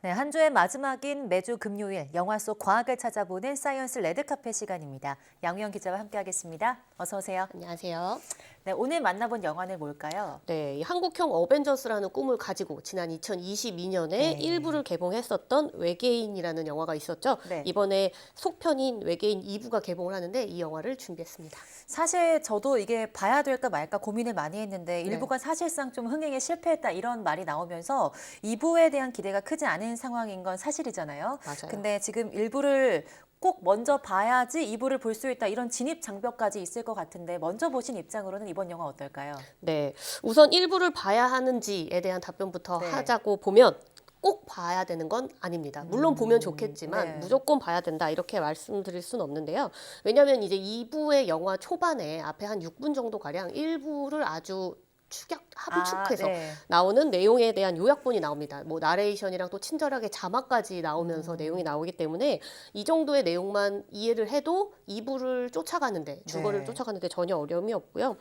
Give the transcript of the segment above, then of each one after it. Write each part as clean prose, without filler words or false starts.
네, 한 주의 마지막인 매주 금요일 영화 속 과학을 찾아보는 사이언스 레드카펫 시간입니다. 양우영 기자와 함께하겠습니다. 어서 오세요. 안녕하세요. 네, 오늘 만나본 영화는 뭘까요? 네, 이 한국형 어벤져스라는 꿈을 가지고 지난 2022년에 네. 일부를 개봉했었던 외계인이라는 영화가 있었죠. 네. 이번에 속편인 외계인 2부가 개봉을 하는데 이 영화를 준비했습니다. 사실 저도 이게 봐야 될까 말까 고민을 많이 했는데 네. 일부가 사실상 좀 흥행에 실패했다 이런 말이 나오면서 2부에 대한 기대가 크지 않은 상황인 건 사실이잖아요. 맞아요. 근데 지금 일부를 꼭 먼저 봐야지 2부를 볼 수 있다 이런 진입 장벽까지 있을 것 같은데 먼저 보신 입장으로는 이번 영화 어떨까요? 네, 우선 1부를 봐야 하는지에 대한 답변부터 네. 하자고 보면 꼭 봐야 되는 건 아닙니다. 물론 보면 좋겠지만 네. 무조건 봐야 된다 이렇게 말씀드릴 수는 없는데요. 왜냐하면 이제 2부의 영화 초반에 앞에 한 6분 정도 가량 1부를 아주 함축해서 네. 나오는 내용에 대한 요약본이 나옵니다. 뭐 나레이션이랑 또 친절하게 자막까지 나오면서 내용이 나오기 때문에 이 정도의 내용만 이해를 해도 2부를 쫓아가는데 주거를 네. 쫓아가는데 전혀 어려움이 없고요.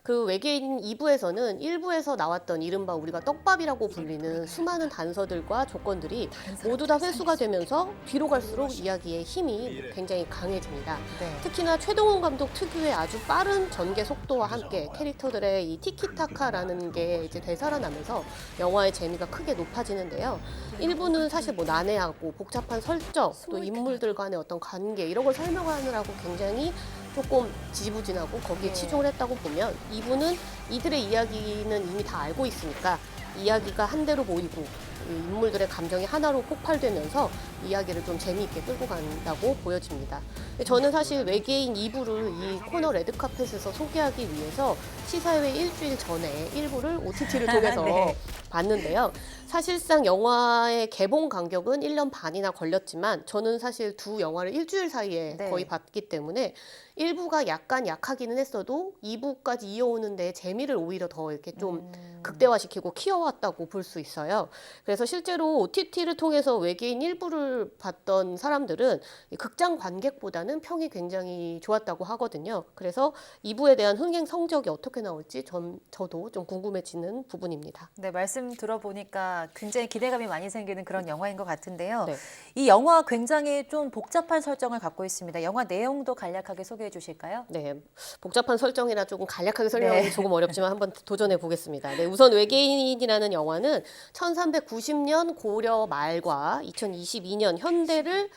그 외계인 2부에서는 1부에서 나왔던 이른바 우리가 떡밥이라고 불리는 수많은 단서들과 조건들이 모두 다 회수가 되면서 뒤로 갈수록 이야기의 힘이 굉장히 강해집니다. 네. 특히나 최동훈 감독 특유의 아주 빠른 전개 속도와 함께 캐릭터들의 이 티키타카라는 게 이제 되살아나면서 영화의 재미가 크게 높아지는데요. 1부는 사실 뭐 난해하고 복잡한 설정, 또 인물들 간의 어떤 관계 이런 걸 설명하느라고 굉장히 조금 지지부진하고 거기에 네. 치중을 했다고 보면 2부는 이들의 이야기는 이미 다 알고 있으니까 이야기가 한 대로 보이고 이 인물들의 감정이 하나로 폭발되면서 이야기를 좀 재미있게 끌고 간다고 보여집니다. 저는 사실 외계인 2부를 이 코너 레드카펫에서 소개하기 위해서 시사회 일주일 전에 1부를 OTT를 통해서 네. 봤는데요. 사실상 영화의 개봉 간격은 1년 반이나 걸렸지만 저는 사실 두 영화를 일주일 사이에 네. 거의 봤기 때문에 1부가 약간 약하기는 했어도 2부까지 이어오는 데 재미를 오히려 더 이렇게 좀 극대화시키고 키워왔다고 볼 수 있어요. 그래서 실제로 OTT를 통해서 외계인 1부를 봤던 사람들은 이 극장 관객보다는 평이 굉장히 좋았다고 하거든요. 그래서 2부에 대한 흥행 성적이 어떻게 나올지 저도 좀 궁금해지는 부분입니다. 네, 말씀 들어보니까 굉장히 기대감이 많이 생기는 그런 영화인 것 같은데요. 네. 이 영화 굉장히 좀 복잡한 설정을 갖고 있습니다. 영화 내용도 간략하게 소개해 주실까요? 네, 복잡한 설정이라 조금 간략하게 설명하기 네. 조금 어렵지만 한번 도전해 보겠습니다. 네, 우선 외계인이라는 영화는 1390년 고려 말과 2022년 현대를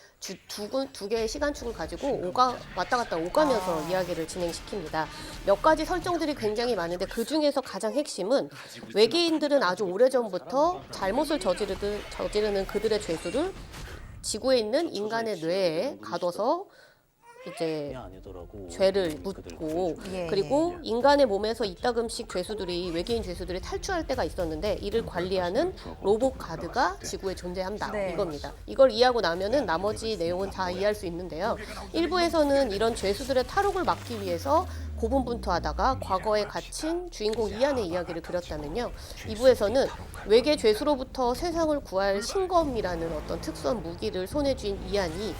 두 개의 시간축을 가지고 왔다 갔다 오가면서 이야기를 진행시킵니다. 몇 가지 설정들이 굉장히 많은데 그 중에서 가장 핵심은 외계인들은 아주 오래전부터 잘못을 저지르는 그들의 죄수를 지구에 있는 인간의 뇌에 가둬서 이제 죄를 묻고 예, 그리고 인간의 몸에서 이따금씩 외계인 죄수들이 탈출할 때가 있었는데 이를 관리하는 로봇 가드가 지구에 존재한다 네. 이겁니다. 이걸 이해하고 나면은 나머지 내용은 다 이해할 수 있는데요. 일부에서는 이런 죄수들의 탈옥을 막기 위해서 고분분투하다가 과거에 갇힌 주인공 이안의 이야기를 그렸다면요. 2부에서는 외계 죄수로부터 세상을 구할 신검이라는 어떤 특수한 무기를 손에 쥔 이안이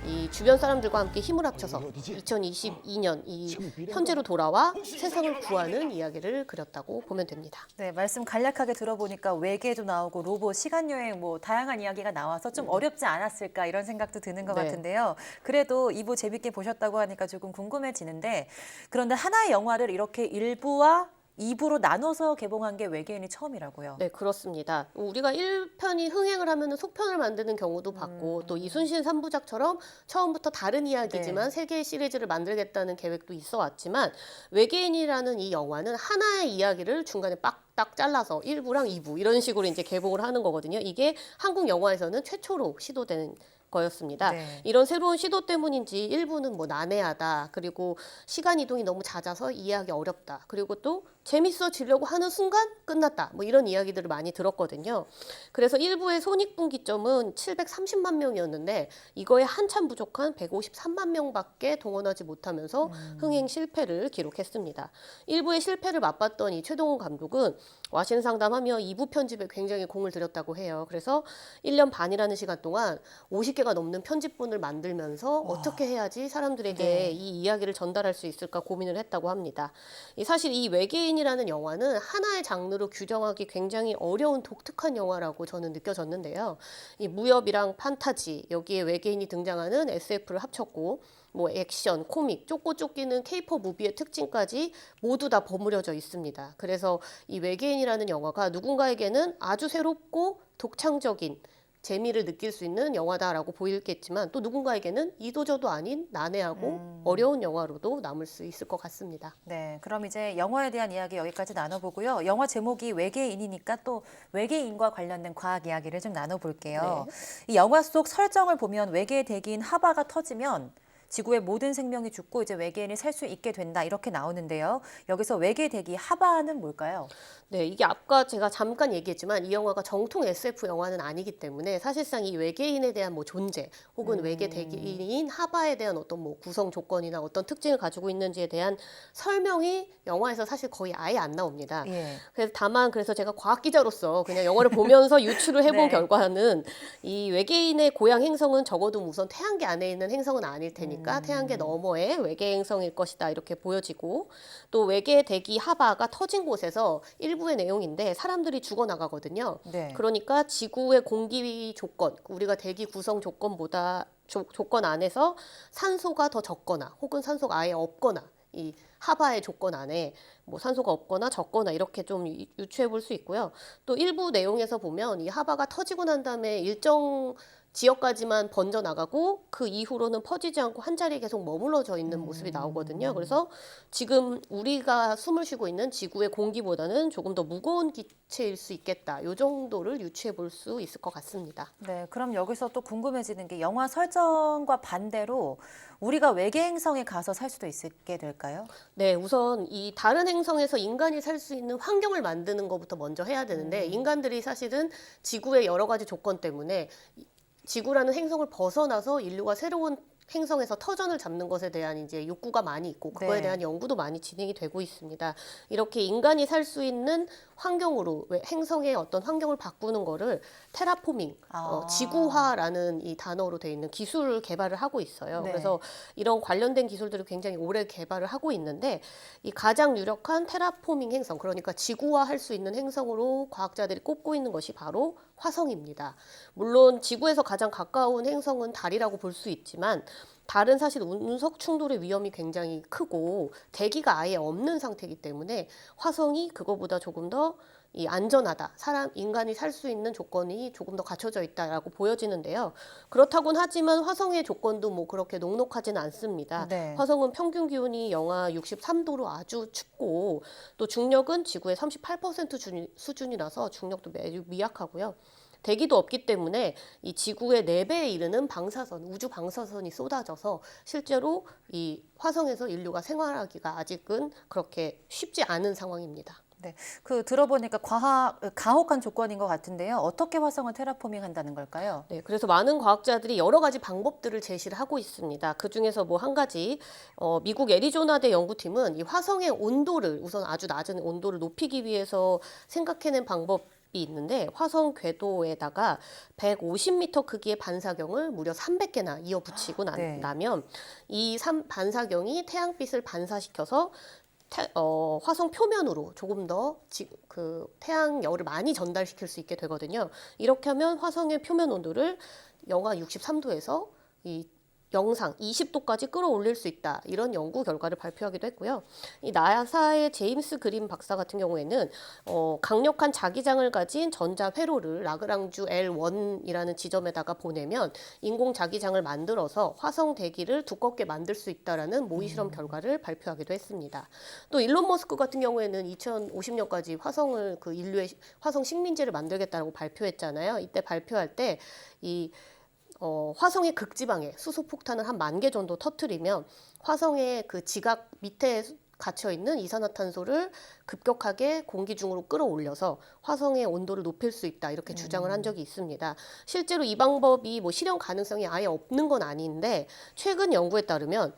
이 주변 사람들과 함께 힘을 합쳐서 2022년 이 현재로 돌아와 세상을 구하는 이야기를 그렸다고 보면 됩니다. 네, 말씀 간략하게 들어보니까 외계도 나오고 로봇, 시간여행 뭐 다양한 이야기가 나와서 좀 어렵지 않았을까 이런 생각도 드는 것 네. 같은데요. 그래도 2부 재밌게 보셨다고 하니까 조금 궁금해지는데 그런데 하나의 영화를 이렇게 1부와 2부로 나눠서 개봉한 게 외계인이 처음이라고요. 네, 그렇습니다. 우리가 1편이 흥행을 하면 속편을 만드는 경우도 봤고 또 이순신 3부작처럼 처음부터 다른 이야기지만 네. 세 개의 시리즈를 만들겠다는 계획도 있어 왔지만 외계인이라는 이 영화는 하나의 이야기를 중간에 빡딱 잘라서 1부랑 2부 이런 식으로 이제 개봉을 하는 거거든요. 이게 한국 영화에서는 최초로 시도된 거였습니다. 네. 이런 새로운 시도 때문인지 일부는 뭐 난해하다. 그리고 시간 이동이 너무 잦아서 이해하기 어렵다. 그리고 또 재밌어지려고 하는 순간 끝났다. 뭐 이런 이야기들을 많이 들었거든요. 그래서 일부의 손익분기점은 730만 명이었는데 이거에 한참 부족한 153만 명밖에 동원하지 못하면서 흥행 실패를 기록했습니다. 일부의 실패를 맛봤던 이 최동훈 감독은 와신 상담하며 2부 편집에 굉장히 공을 들였다고 해요. 그래서 1년 반이라는 시간 동안 50개가 넘는 편집본을 만들면서 어떻게 해야지 사람들에게 네. 이 이야기를 전달할 수 있을까 고민을 했다고 합니다. 사실 이 외계인 외계인이라는 영화는 하나의 장르로 규정하기 굉장히 어려운 독특한 영화라고 저는 느껴졌는데요. 이 무협이랑 판타지, 여기에 외계인이 등장하는 SF를 합쳤고 뭐 액션, 코믹, 쫓고 쫓기는 케이팝 무비의 특징까지 모두 다 버무려져 있습니다. 그래서 이 외계인이라는 영화가 누군가에게는 아주 새롭고 독창적인 재미를 느낄 수 있는 영화다라고 보이겠지만 또 누군가에게는 이도저도 아닌 난해하고 어려운 영화로도 남을 수 있을 것 같습니다. 네, 그럼 이제 영화에 대한 이야기 여기까지 나눠보고요. 영화 제목이 외계인이니까 또 외계인과 관련된 과학 이야기를 좀 나눠볼게요. 이 영화 속 설정을 보면 외계 대기인 하바가 터지면 지구의 모든 생명이 죽고 이제 외계인이 살 수 있게 된다 이렇게 나오는데요. 여기서 외계 대기 하바는 뭘까요? 네, 이게 아까 제가 잠깐 얘기했지만 이 영화가 정통 SF 영화는 아니기 때문에 사실상 이 외계인에 대한 뭐 존재 혹은 외계 대기인 하바에 대한 어떤 뭐 구성 조건이나 어떤 특징을 가지고 있는지에 대한 설명이 영화에서 사실 거의 아예 안 나옵니다. 예. 그래서 다만 그래서 제가 과학 기자로서 그냥 영화를 보면서 유추를 해본 네. 결과는 이 외계인의 고향 행성은 적어도 우선 태양계 안에 있는 행성은 아닐 테니까 태양계 너머의 외계 행성일 것이다 이렇게 보여지고 또 외계 대기 하바가 터진 곳에서 일부의 내용인데 사람들이 죽어나가거든요. 네. 그러니까 지구의 공기 조건, 우리가 대기 구성 조건보다 조건 안에서 산소가 더 적거나 혹은 산소가 아예 없거나 이 하바의 조건 안에 뭐 산소가 없거나 적거나 이렇게 좀 유추해 볼 수 있고요. 또 일부 내용에서 보면 이 하바가 터지고 난 다음에 일정 지역까지만 번져 나가고 그 이후로는 퍼지지 않고 한 자리에 계속 머물러져 있는 모습이 나오거든요. 그래서 지금 우리가 숨을 쉬고 있는 지구의 공기보다는 조금 더 무거운 기체일 수 있겠다. 이 정도를 유추해 볼 수 있을 것 같습니다. 네, 그럼 여기서 또 궁금해지는 게 영화 설정과 반대로 우리가 외계 행성에 가서 살 수도 있게 될까요? 네, 우선 이 다른 행성에서 인간이 살 수 있는 환경을 만드는 것부터 먼저 해야 되는데 인간들이 사실은 지구의 여러 가지 조건 때문에 지구라는 행성을 벗어나서 인류가 새로운 행성에서 터전을 잡는 것에 대한 이제 욕구가 많이 있고 그거에 네. 대한 연구도 많이 진행이 되고 있습니다. 이렇게 인간이 살 수 있는 환경으로 행성의 어떤 환경을 바꾸는 거를 테라포밍, 지구화라는 이 단어로 되어 있는 기술을 개발을 하고 있어요. 네. 그래서 이런 관련된 기술들을 굉장히 오래 개발을 하고 있는데 이 가장 유력한 테라포밍 행성, 그러니까 지구화할 수 있는 행성으로 과학자들이 꼽고 있는 것이 바로 화성입니다. 물론 지구에서 가장 가까운 행성은 달이라고 볼 수 있지만 달은 사실 운석 충돌의 위험이 굉장히 크고 대기가 아예 없는 상태이기 때문에 화성이 그거보다 조금 더 이 안전하다. 인간이 살 수 있는 조건이 조금 더 갖춰져 있다라고 보여지는데요. 그렇다곤 하지만 화성의 조건도 뭐 그렇게 녹록하지는 않습니다. 네. 화성은 평균 기온이 영하 63도로 아주 춥고 또 중력은 지구의 38% 수준이라서 중력도 매우 미약하고요. 대기도 없기 때문에 이 지구의 4배에 이르는 방사선, 우주 방사선이 쏟아져서 실제로 이 화성에서 인류가 생활하기가 아직은 그렇게 쉽지 않은 상황입니다. 네, 그 들어보니까 가혹한 조건인 것 같은데요. 어떻게 화성을 테라포밍 한다는 걸까요? 네, 그래서 많은 과학자들이 여러 가지 방법들을 제시를 하고 있습니다. 그 중에서 뭐 한 가지, 미국 애리조나대 연구팀은 이 화성의 온도를 우선 아주 낮은 온도를 높이기 위해서 생각해낸 방법이 있는데 화성 궤도에다가 150m 크기의 반사경을 무려 300개나 이어 붙이고 네. 나면 이 반사경이 태양빛을 반사시켜서 화성 표면으로 조금 더 그 태양열을 많이 전달시킬 수 있게 되거든요. 이렇게 하면 화성의 표면 온도를 영하 63도에서 이 영상 20도까지 끌어올릴 수 있다. 이런 연구 결과를 발표하기도 했고요. 이 나사의 제임스 그린 박사 같은 경우에는 강력한 자기장을 가진 전자 회로를 라그랑주 L1이라는 지점에다가 보내면 인공 자기장을 만들어서 화성 대기를 두껍게 만들 수 있다라는 모의 실험 결과를 발표하기도 했습니다. 또 일론 머스크 같은 경우에는 2050년까지 화성을 그 인류의 화성 식민지를 만들겠다고 발표했잖아요. 이때 발표할 때 이 화성의 극지방에 수소폭탄을 한 10,000개 정도 터뜨리면 화성의 그 지각 밑에 갇혀 있는 이산화탄소를 급격하게 공기 중으로 끌어올려서 화성의 온도를 높일 수 있다 이렇게 주장을 한 적이 있습니다. 실제로 이 방법이 뭐 실현 가능성이 아예 없는 건 아닌데 최근 연구에 따르면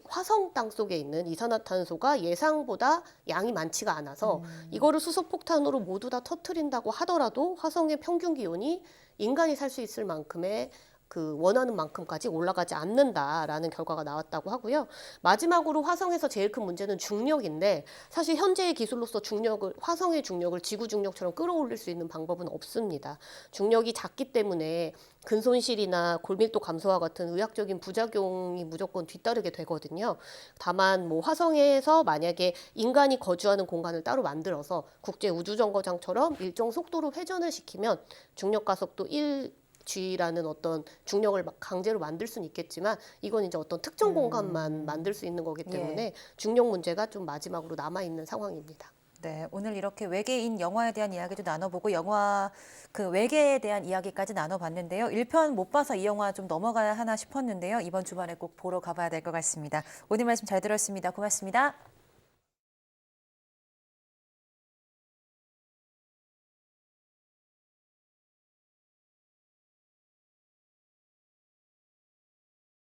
화성 땅 속에 있는 이산화탄소가 예상보다 양이 많지가 않아서 이거를 수소폭탄으로 모두 다 터뜨린다고 하더라도 화성의 평균 기온이 인간이 살 수 있을 만큼의 그 원하는 만큼까지 올라가지 않는다라는 결과가 나왔다고 하고요. 마지막으로 화성에서 제일 큰 문제는 중력인데 사실 현재의 기술로서 화성의 중력을 지구 중력처럼 끌어올릴 수 있는 방법은 없습니다. 중력이 작기 때문에 근손실이나 골밀도 감소와 같은 의학적인 부작용이 무조건 뒤따르게 되거든요. 다만 뭐 화성에서 만약에 인간이 거주하는 공간을 따로 만들어서 국제 우주정거장처럼 일정 속도로 회전을 시키면 중력 가속도 1g라는 어떤 중력을 막 강제로 만들 수는 있겠지만 이건 이제 어떤 특정 공간만 만들 수 있는 거기 때문에 중력 문제가 좀 마지막으로 남아 있는 상황입니다. 네, 오늘 이렇게 외계인 영화에 대한 이야기도 나눠보고 영화 그 외계에 대한 이야기까지 나눠봤는데요. 1편 못 봐서 이 영화 좀 넘어가야 하나 싶었는데요. 이번 주말에 꼭 보러 가봐야 될 것 같습니다. 오늘 말씀 잘 들었습니다. 고맙습니다.